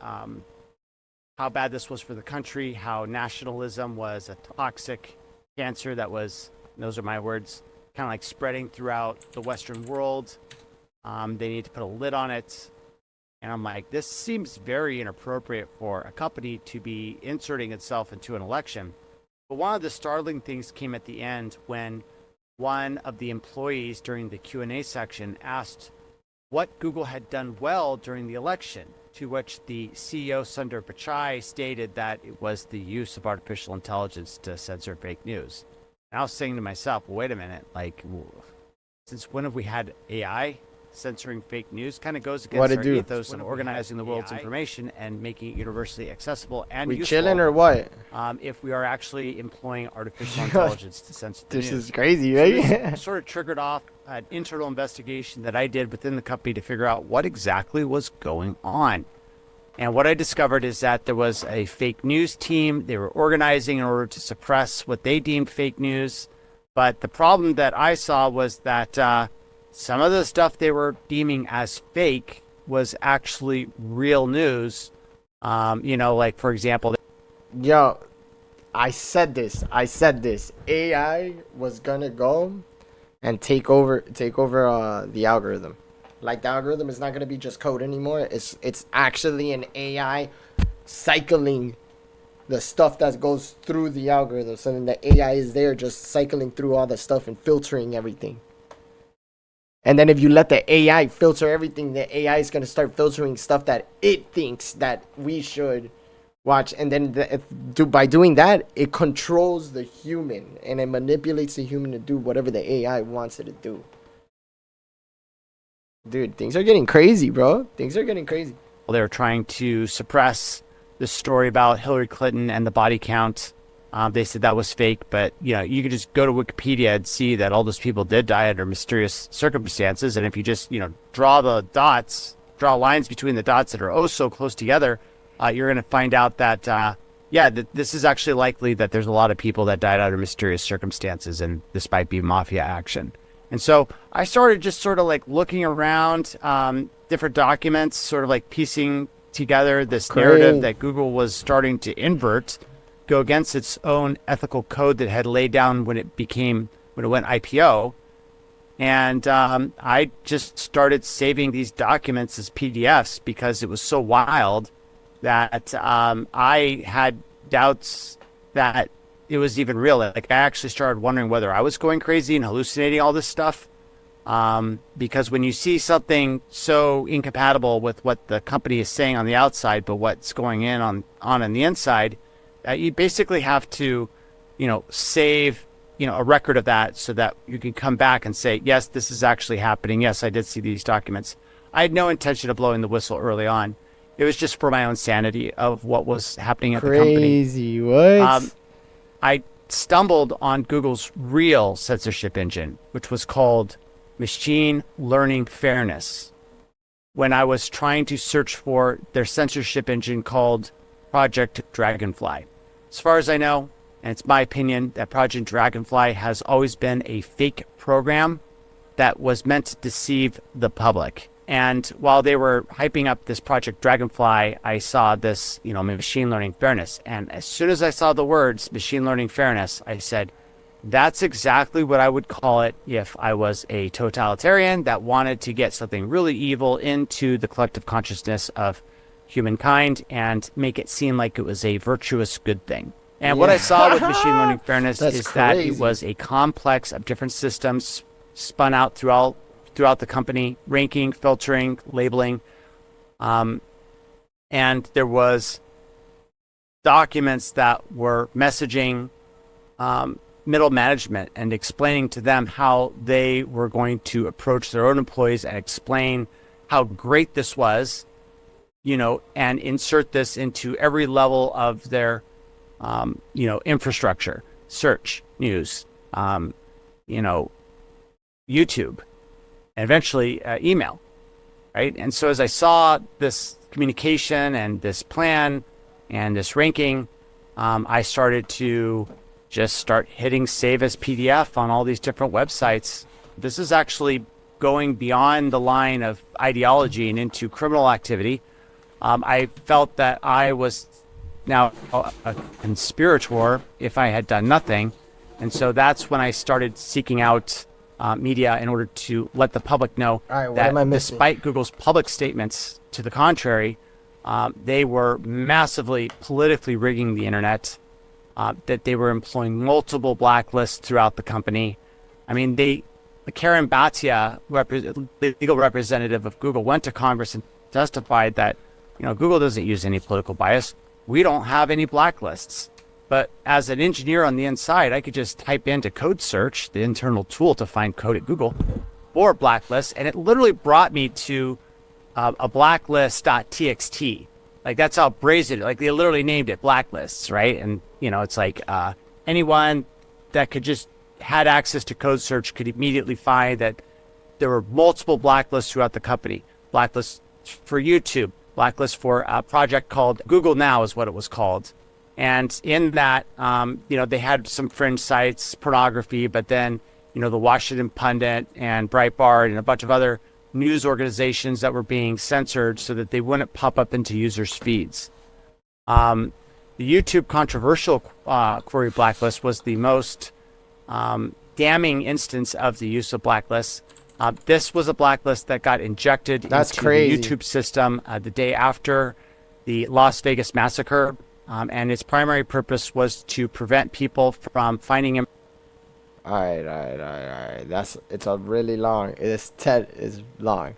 how bad this was for the country, how nationalism was a toxic cancer that was, those are my words, kind of like spreading throughout the Western world. They need to put a lid on it. And I'm like, this seems very inappropriate for a company to be inserting itself into an election. But one of the startling things came at the end when one of the employees during the Q&A section asked what Google had done well during the election, to which the CEO, Sundar Pichai, stated that it was the use of artificial intelligence to censor fake news. And I was saying to myself, well, wait a minute, like, since when have we had AI censoring fake news? Kind of goes against our ethos of organizing the world's information and making it universally accessible and we useful. Chilling or what? If we are actually employing artificial intelligence to censor the this news. is crazy, right? So this sort of triggered off an internal investigation that I did within the company to figure out what exactly was going on. And what I discovered is that there was a fake news team. They were organizing in order to suppress what they deemed fake news. But the problem that I saw was that some of the stuff they were deeming as fake was actually real news. Like, for example, Yo, I said this. AI was gonna go and take over the algorithm. Like, the algorithm is not gonna be just code anymore. It's actually an AI cycling the stuff that goes through the algorithm. So then the AI is there just cycling through all the stuff and filtering everything. And then if you let the AI filter everything, the AI is going to start filtering stuff that it thinks that we should watch. And then by doing that, it controls the human. And it manipulates the human to do whatever the AI wants it to do. Dude, things are getting crazy, bro. Things are getting crazy. they were trying to suppress the story about Hillary Clinton and the body count. They said that was fake, but you could just go to Wikipedia and see that all those people did die under mysterious circumstances. And if you just draw the dots, draw lines between the dots that are oh so close together, you're going to find out that this is actually likely that there's a lot of people that died under mysterious circumstances, and this might be mafia action. And so I started just sort of like looking around different documents, sort of like piecing together this narrative that Google was starting to invert, go against its own ethical code that had laid down when it went IPO. And I just started saving these documents as PDFs because it was so wild that I had doubts that it was even real. Like, I actually started wondering whether I was going crazy and hallucinating all this stuff. Because when you see something so incompatible with what the company is saying on the outside, but what's going on the inside, you basically have to, save, a record of that so that you can come back and say, yes, this is actually happening. Yes, I did see these documents. I had no intention of blowing the whistle early on. It was just for my own sanity of what was happening at the company. Crazy, what? I stumbled on Google's real censorship engine, which was called Machine Learning Fairness, when I was trying to search for their censorship engine called Project Dragonfly. As far as I know, and it's my opinion, that Project Dragonfly has always been a fake program that was meant to deceive the public. And while they were hyping up this Project Dragonfly, I saw this, machine learning fairness. And as soon as I saw the words machine learning fairness, I said, that's exactly what I would call it if I was a totalitarian that wanted to get something really evil into the collective consciousness of humankind and make it seem like it was a virtuous good thing. And what I saw with machine learning fairness is that it was a complex of different systems spun out throughout the company, ranking, filtering, labeling. And there was documents that were messaging middle management and explaining to them how they were going to approach their own employees and explain how great this was, and insert this into every level of their, infrastructure, search, news, YouTube, and eventually email, right? And so as I saw this communication and this plan and this ranking, I started to just start hitting save as PDF on all these different websites. This is actually going beyond the line of ideology and into criminal activity. I felt that I was now a conspirator if I had done nothing. And so that's when I started seeking out media in order to let the public know All right, what that am I missing? despite Google's public statements to the contrary, they were massively politically rigging the internet, that they were employing multiple blacklists throughout the company. I mean, Karen Batia, the legal representative of Google, went to Congress and testified that, Google doesn't use any political bias. We don't have any blacklists. But as an engineer on the inside, I could just type into code search, the internal tool to find code at Google, for blacklists, and it literally brought me to a blacklist.txt. Like, that's how brazen, like, they literally named it blacklists, right? And, it's like anyone that could just had access to code search could immediately find that there were multiple blacklists throughout the company. Blacklists for YouTube, blacklist for a project called Google Now is what it was called. And in that, they had some fringe sites, pornography, but then, the Washington Pundit and Breitbart and a bunch of other news organizations that were being censored so that they wouldn't pop up into users' feeds. The YouTube controversial query blacklist was the most damning instance of the use of blacklists. This was a blacklist that got injected into crazy. the YouTube system the day after the Las Vegas massacre. And its primary purpose was to prevent people from finding him. All right. It's a really long. It's long.